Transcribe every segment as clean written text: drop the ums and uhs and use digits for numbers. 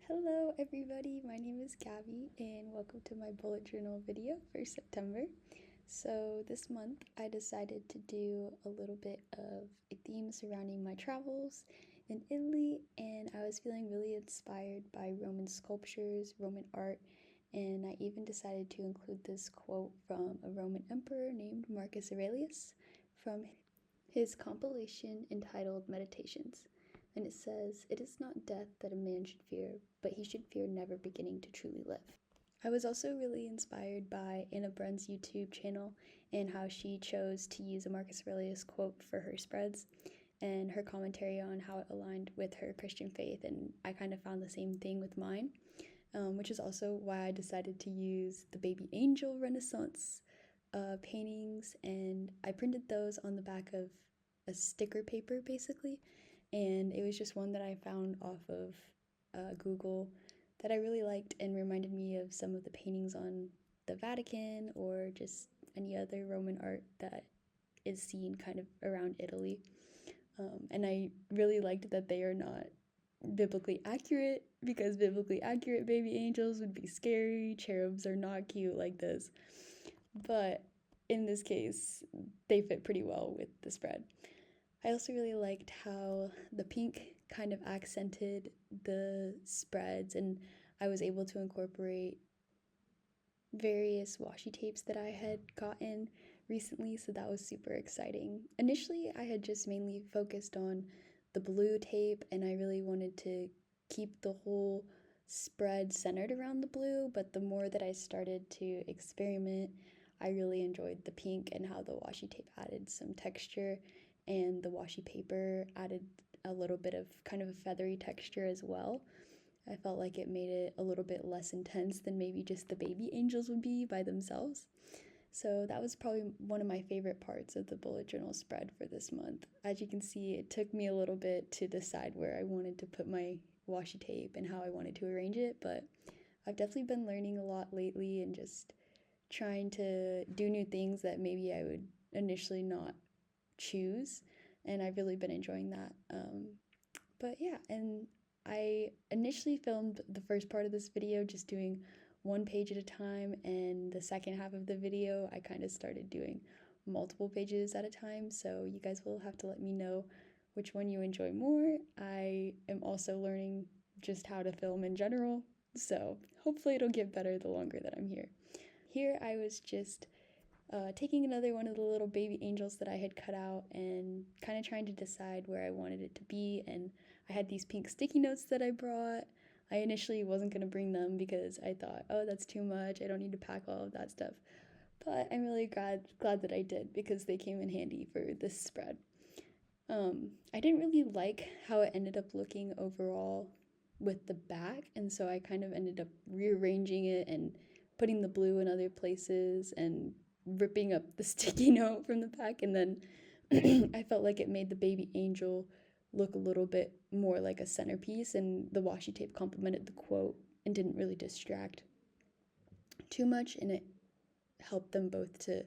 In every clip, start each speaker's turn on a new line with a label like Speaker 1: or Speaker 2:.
Speaker 1: Hello everybody, my name is Gabby and welcome to my bullet journal video for September. So this month I decided to do a little bit of a theme surrounding my travels in Italy, and I was feeling really inspired by Roman sculptures, Roman art, and I even decided to include this quote from a Roman emperor named Marcus Aurelius from his compilation entitled Meditations. And it says, "It is not death that a man should fear, but he should fear never beginning to truly live." I was also really inspired by Anna Brun's YouTube channel and how she chose to use a Marcus Aurelius quote for her spreads and her commentary on how it aligned with her Christian faith. And I kind of found the same thing with mine, which is also why I decided to use the Baby Angel Renaissance paintings, and I printed those on the back of a sticker paper basically, and it was just one that I found off of Google that I really liked and reminded me of some of the paintings on the Vatican or just any other Roman art that is seen kind of around Italy. And I really liked that they are not biblically accurate, because biblically accurate baby angels would be scary. Cherubs are not cute like this. But in this case, they fit pretty well with the spread. I also really liked how the pink kind of accented the spreads, and I was able to incorporate various washi tapes that I had gotten recently, so that was super exciting. Initially, I had just mainly focused on the blue tape, and I really wanted to keep the whole spread centered around the blue, but the more that I started to experiment, I really enjoyed the pink and how the washi tape added some texture, and the washi paper added a little bit of kind of a feathery texture as well. I felt like it made it a little bit less intense than maybe just the baby angels would be by themselves. So that was probably one of my favorite parts of the bullet journal spread for this month. As you can see, it took me a little bit to decide where I wanted to put my washi tape and how I wanted to arrange it, but I've definitely been learning a lot lately and just trying to do new things that maybe I would initially not choose, and I've really been enjoying that. But yeah, and I initially filmed the first part of this video just doing one page at a time, and the second half of the video I kind of started doing multiple pages at a time, so you guys will have to let me know which one you enjoy more. I am also learning just how to film in general, so hopefully it'll get better the longer that I'm here. Here I was just taking another one of the little baby angels that I had cut out and kind of trying to decide where I wanted it to be. And I had these pink sticky notes that I brought. I initially wasn't going to bring them because I thought, oh, that's too much. I don't need to pack all of that stuff. But I'm really glad that I did, because they came in handy for this spread. I didn't really like how it ended up looking overall with the back, and so I kind of ended up rearranging it and putting the blue in other places and ripping up the sticky note from the back, and then I felt like it made the baby angel look a little bit more like a centerpiece, and the washi tape complemented the quote and didn't really distract too much, and it helped them both to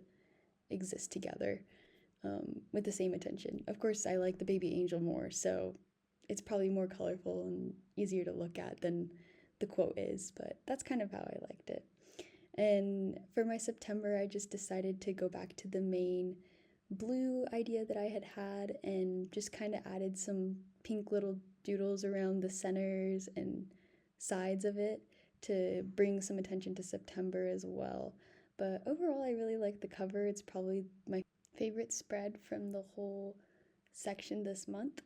Speaker 1: exist together with the same attention. Of course, I like the baby angel more, so it's probably more colorful and easier to look at than the quote is, but that's kind of how I liked it. And for my September, I just decided to go back to the main blue idea that I had had and just kind of added some pink little doodles around the centers and sides of it to bring some attention to September as well. But overall, I really like the cover. It's probably my favorite spread from the whole section this month.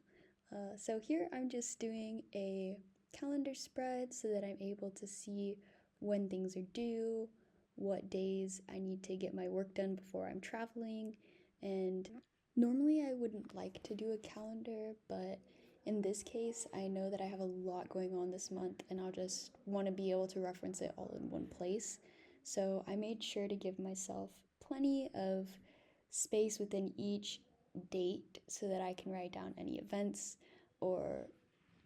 Speaker 1: So here I'm just doing a calendar spread so that I'm able to see when things are due, what days I need to get my work done before I'm traveling. And normally I wouldn't like to do a calendar, but in this case, I know that I have a lot going on this month and I'll just want to be able to reference it all in one place. So I made sure to give myself plenty of space within each date so that I can write down any events or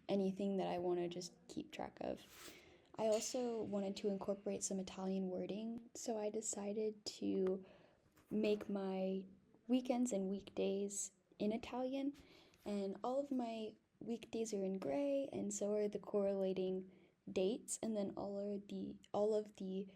Speaker 1: anything that I want to just keep track of. I also wanted to incorporate some Italian wording, so I decided to make my weekends and weekdays in Italian, and all of my weekdays are in gray, and so are the correlating dates, and then all of the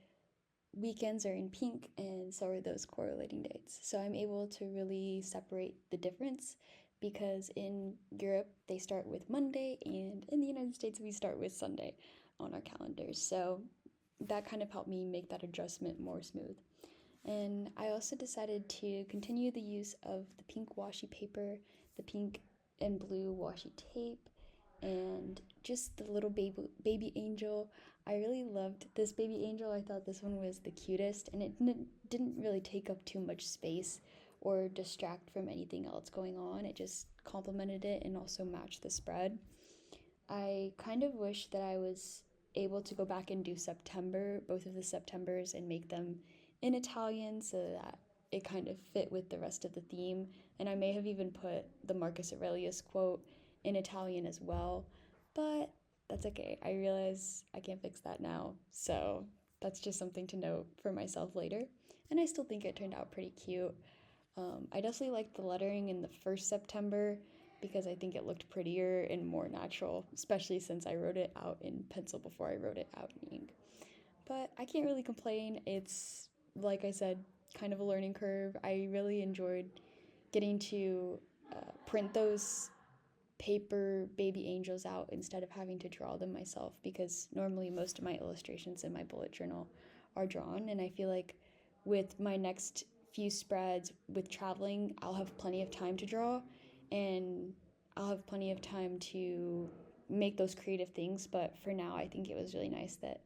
Speaker 1: weekends are in pink, and so are those correlating dates. So I'm able to really separate the difference because in Europe they start with Monday, and in the United States we start with Sunday on our calendars. So that kind of helped me make that adjustment more smooth. And I also decided to continue the use of the pink washi paper, the pink and blue washi tape, and just the little baby angel. I really loved this baby angel. I thought this one was the cutest, and it didn't really take up too much space or distract from anything else going on. It just complemented it and also matched the spread. I kind of wish that I was able to go back and do September, both of the Septembers, and make them in Italian so that it kind of fit with the rest of the theme. And I may have even put the Marcus Aurelius quote in Italian as well, but that's okay. I realize I can't fix that now, so that's just something to note for myself later. And I still think it turned out pretty cute. I definitely liked the lettering in the first September because I think it looked prettier and more natural, especially since I wrote it out in pencil before I wrote it out in ink. But I can't really complain. It's, like I said, kind of a learning curve. I really enjoyed getting to print those paper baby angels out instead of having to draw them myself because normally most of my illustrations in my bullet journal are drawn, and I feel like with my next few spreads with traveling, I'll have plenty of time to draw and I'll have plenty of time to make those creative things. But for now, I think it was really nice that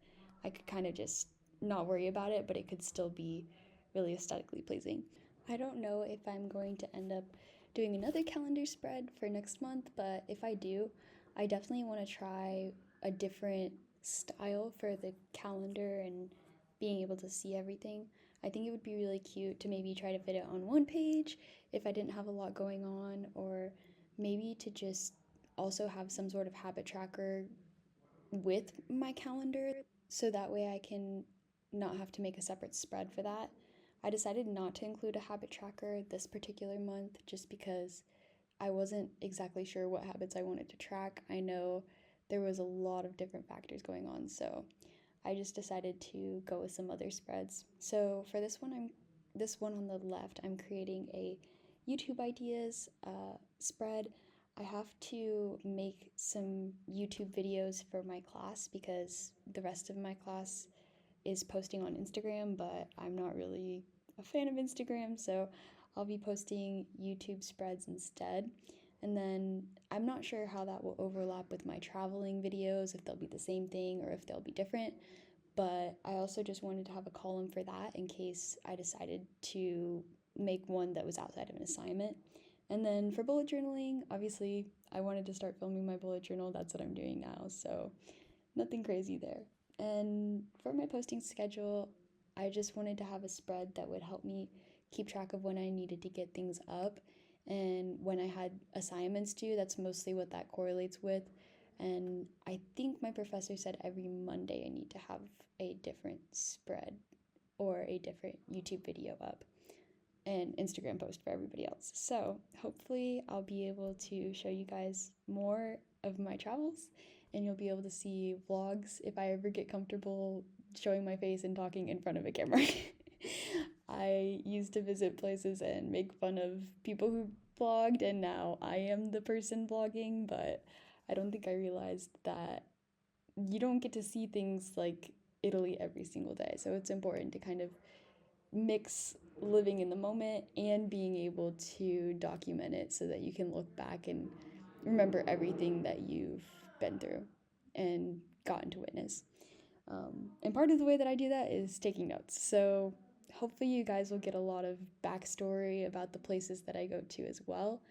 Speaker 1: I could kind of just not worry about it, but it could still be really aesthetically pleasing. I don't know if I'm going to end up doing another calendar spread for next month, but if I do, I definitely want to try a different style for the calendar and being able to see everything. I think it would be really cute to maybe try to fit it on one page if I didn't have a lot going on, or maybe to just also have some sort of habit tracker with my calendar so that way I can not have to make a separate spread for that. I decided not to include a habit tracker this particular month just because I wasn't exactly sure what habits I wanted to track. I know there was a lot of different factors going on, so I just decided to go with some other spreads. So for this one on the left, I'm creating a YouTube ideas spread. I have to make some YouTube videos for my class because the rest of my class is posting on Instagram, but I'm not really a fan of Instagram, so I'll be posting YouTube spreads instead. And then I'm not sure how that will overlap with my traveling videos, if they'll be the same thing or if they'll be different. But I also just wanted to have a column for that in case I decided to make one that was outside of an assignment. And then for bullet journaling, obviously, I wanted to start filming my bullet journal. That's what I'm doing now, so nothing crazy there. And for my posting schedule, I just wanted to have a spread that would help me keep track of when I needed to get things up and when I had assignments due. That's mostly what that correlates with. And I think my professor said every Monday I need to have a different spread or a different YouTube video up and Instagram post for everybody else. So hopefully I'll be able to show you guys more of my travels and you'll be able to see vlogs if I ever get comfortable showing my face and talking in front of a camera. I used to visit places and make fun of people who vlogged, and now I am the person vlogging, but I don't think I realized that you don't get to see things like Italy every single day. So it's important to kind of mix living in the moment and being able to document it so that you can look back and remember everything that you've been through and gotten to witness. And part of the way that I do that is taking notes. So hopefully you guys will get a lot of backstory about the places that I go to as well,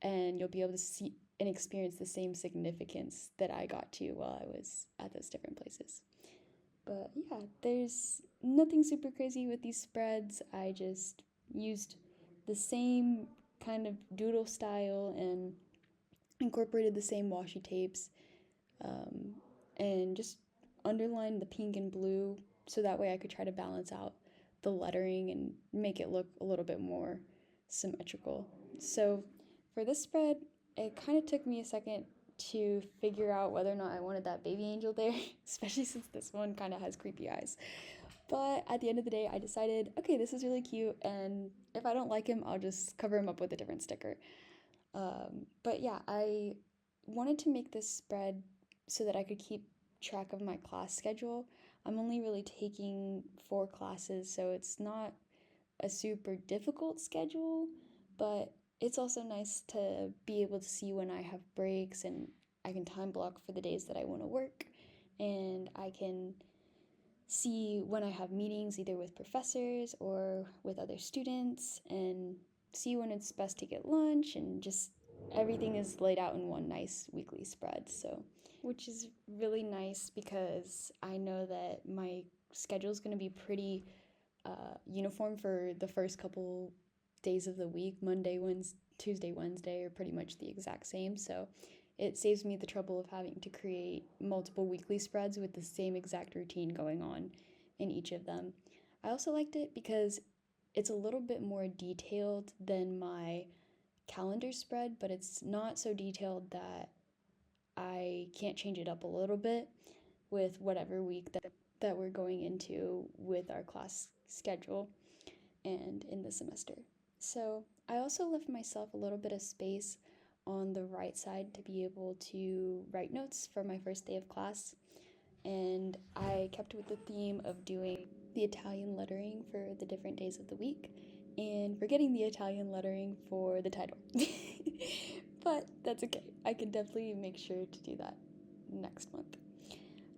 Speaker 1: and you'll be able to see and experience the same significance that I got to while I was at those different places. But yeah, there's nothing super crazy with these spreads. I just used the same kind of doodle style and incorporated the same washi tapes, um, and just underlined the pink and blue so that way I could try to balance out the lettering and make it look a little bit more symmetrical. So for this spread, it kind of took me a second to figure out whether or not I wanted that baby angel there, especially since this one kind of has creepy eyes. But at the end of the day, I decided, okay, this is really cute, and if I don't like him, I'll just cover him up with a different sticker. But yeah, I wanted to make this spread so that I could keep track of my class schedule. I'm only really taking 4 classes, so it's not a super difficult schedule, but it's also nice to be able to see when I have breaks and I can time block for the days that I want to work, and I can see when I have meetings either with professors or with other students and see when it's best to get lunch, and just everything is laid out in one nice weekly spread. So, which is really nice because I know that my schedule is going to be pretty uniform for the first couple days of the week. Monday, Wednesday, Tuesday, Wednesday are pretty much the exact same. So it saves me the trouble of having to create multiple weekly spreads with the same exact routine going on in each of them. I also liked it because it's a little bit more detailed than my calendar spread, but it's not so detailed that I can't change it up a little bit with whatever week that we're going into with our class schedule and in the semester. So I also left myself a little bit of space on the right side to be able to write notes for my first day of class. And I kept with the theme of doing the Italian lettering for the different days of the week and forgetting the Italian lettering for the title. But that's okay. I can definitely make sure to do that next month.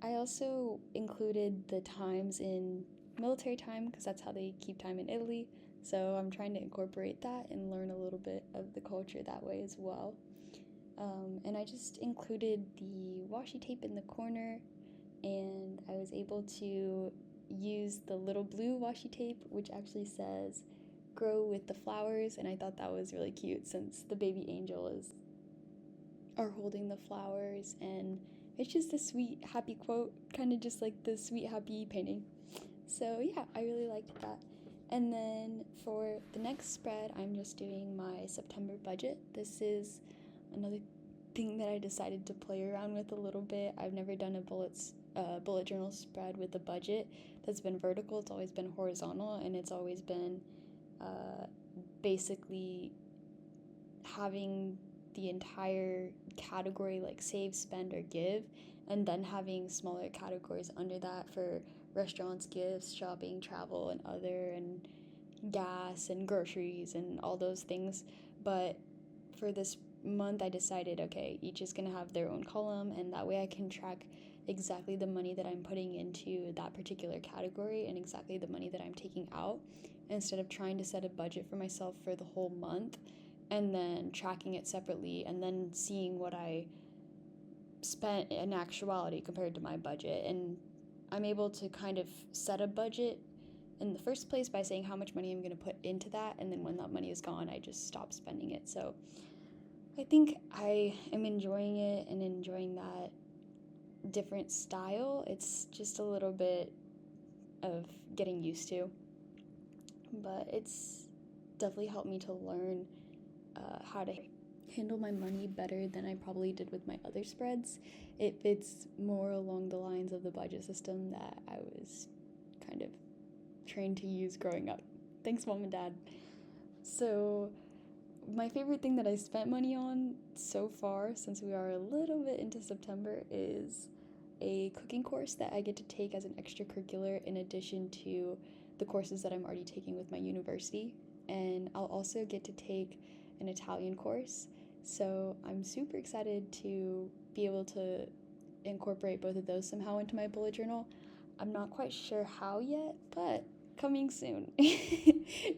Speaker 1: I also included the times in military time because that's how they keep time in Italy. So I'm trying to incorporate that and learn a little bit of the culture that way as well. And I just included the washi tape in the corner, and I was able to use the little blue washi tape, which actually says grow with the flowers, and I thought that was really cute since the baby angels are holding the flowers, and it's just a sweet, happy quote, kind of just like the sweet, happy painting. So yeah, I really liked that. And then for the next spread, I'm just doing my September budget. This is another thing that I decided to play around with a little bit. I've never done a bullet journal spread with a budget that's been vertical. It's always been horizontal, and it's always been basically having the entire category like save, spend, or give, and then having smaller categories under that for restaurants, gifts, shopping, travel, and other, and gas and groceries and all those things. But for this month, I decided, okay, each is going to have their own column, and that way I can track exactly the money that I'm putting into that particular category and exactly the money that I'm taking out, instead of trying to set a budget for myself for the whole month and then tracking it separately and then seeing what I spent in actuality compared to my budget. And I'm able to kind of set a budget in the first place by saying how much money I'm going to put into that, and then when that money is gone, I just stop spending it. So I think I am enjoying it and enjoying that different style. It's just a little bit of getting used to, but it's definitely helped me to learn how to handle my money better than I probably did with my other spreads. It fits more along the lines of the budget system that I was kind of trained to use growing up. Thanks, Mom and Dad. So, my favorite thing that I spent money on so far, since we are a little bit into September, is a cooking course that I get to take as an extracurricular in addition to the courses that I'm already taking with my university. And I'll also get to take an Italian course. So I'm super excited to be able to incorporate both of those somehow into my bullet journal. I'm not quite sure how yet, but coming soon.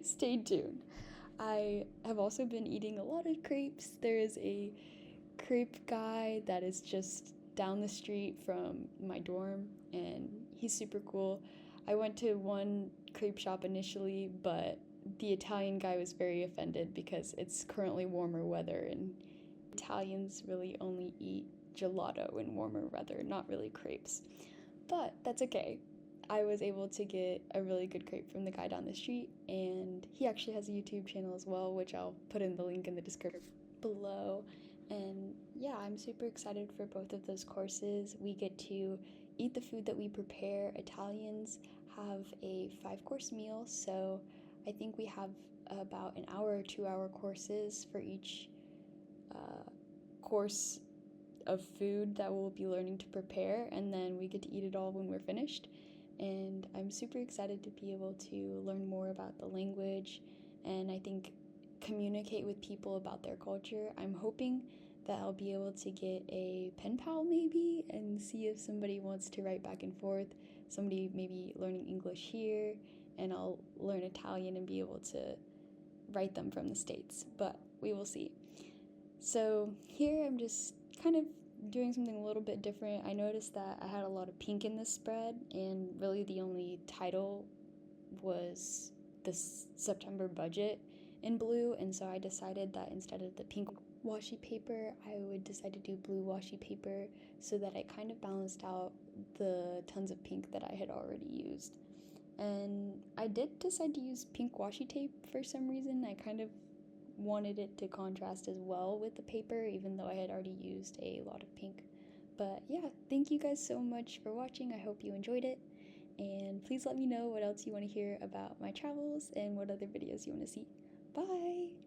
Speaker 1: Stay tuned. I have also been eating a lot of crepes. There is a crepe guy that is just down the street from my dorm, and he's super cool. I went to one crepe shop initially, but the Italian guy was very offended because it's currently warmer weather, and Italians really only eat gelato in warmer weather, not really crepes. But that's okay. I was able to get a really good crepe from the guy down the street, and he actually has a YouTube channel as well, which I'll put in the link in the description below. And yeah, I'm super excited for both of those courses. We get to eat the food that we prepare. Italians have a 5 course meal, so I think we have about an hour or 2 hour courses for each uh, course of food that we'll be learning to prepare, and then we get to eat it all when we're finished. And I'm super excited to be able to learn more about the language and I think communicate with people about their culture. I'm hoping that I'll be able to get a pen pal maybe and see if somebody wants to write back and forth. Somebody maybe learning English here, and I'll learn Italian and be able to write them from the States, but we will see. So here I'm just kind of doing something a little bit different. I noticed that I had a lot of pink in this spread, and really the only title was the September budget in blue, and so I decided that instead of the pink washi paper, I would decide to do blue washi paper so that it kind of balanced out the tons of pink that I had already used. And I did decide to use pink washi tape for some reason. I kind of wanted it to contrast as well with the paper, even though I had already used a lot of pink. But yeah, thank you guys so much for watching. I hope you enjoyed it. And please let me know what else you want to hear about my travels and what other videos you want to see. Bye!